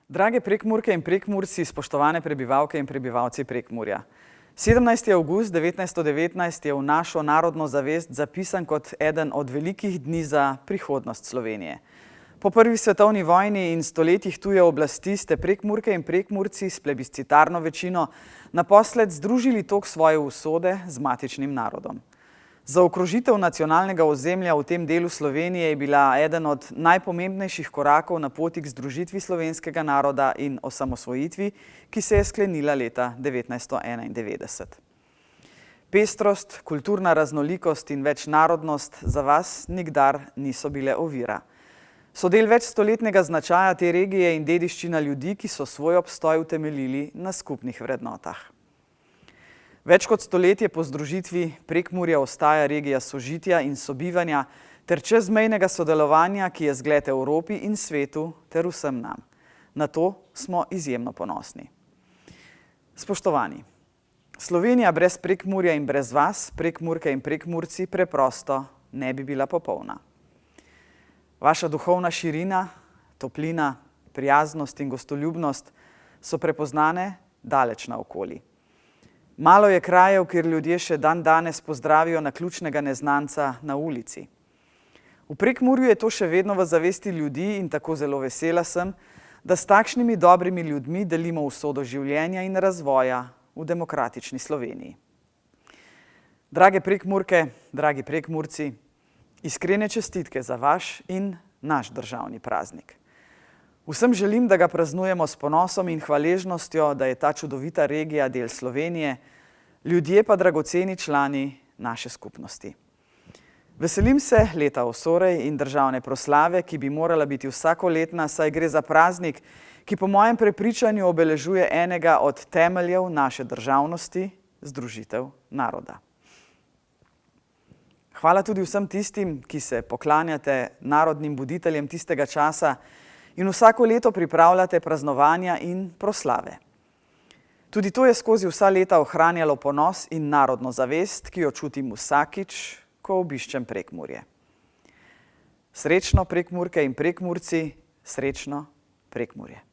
Drage Prekmurke in Prekmurci, spoštovane prebivalke in prebivalci Prekmurja. 17. avgust 1919 je v našo narodno zavest zapisan kot eden od velikih dni za prihodnost Slovenije. Po prvi svetovni vojni in stoletjih tuje oblasti ste Prekmurke in Prekmurci s plebiscitarno večino naposled združili tok svoje usode z matičnim narodom. Zaokrožitev nacionalnega ozemlja v tem delu Slovenije je bila eden od najpomembnejših korakov na poti k združitvi slovenskega naroda in osamosvojitvi, ki se je sklenila leta 1991. Pestrost, kulturna raznolikost in večnarodnost za vas nikdar niso bile ovira. So del večstoletnega značaja te regije in dediščina ljudi, ki so svoj obstoj utemeljili na skupnih vrednotah. Več kot stoletje po združitvi Prekmurja ostaja regija sožitja in sobivanja ter čezmejnega sodelovanja, ki je zgled Evropi in svetu ter vsem nam. Na to smo izjemno ponosni. Spoštovani, Slovenija brez Prekmurja in brez vas, Prekmurke in Prekmurci, preprosto ne bi bila popolna. Vaša duhovna širina, toplina, prijaznost in gostoljubnost so prepoznane daleč naokoli. Malo je krajev, kjer ljudje še dan danes pozdravijo naključnega neznanca na ulici. V Prekmurju je to še vedno v zavesti ljudi in tako zelo vesela sem, da s takšnimi dobrimi ljudmi delimo usodo življenja in razvoja v demokratični Sloveniji. Drage Prekmurke, dragi Prekmurci, iskrene čestitke za vaš in naš državni praznik. Vsem želim, da ga praznujemo s ponosom in hvaležnostjo, da je ta čudovita regija del Slovenije, ljudje pa dragoceni člani naše skupnosti. Veselim se leta Osorej in državne proslave, ki bi morala biti vsakoletna, saj gre za praznik, ki po mojem prepričanju obeležuje enega od temeljev naše državnosti, združitev naroda. Hvala tudi vsem tistim, ki se poklanjate narodnim buditeljem tistega časa in vsako leto pripravljate praznovanja in proslave. Tudi to je skozi vsa leta ohranjalo ponos in narodno zavest, ki jo čutim vsakič, ko obiščem Prekmurje. Srečno Prekmurke in Prekmurci, srečno Prekmurje.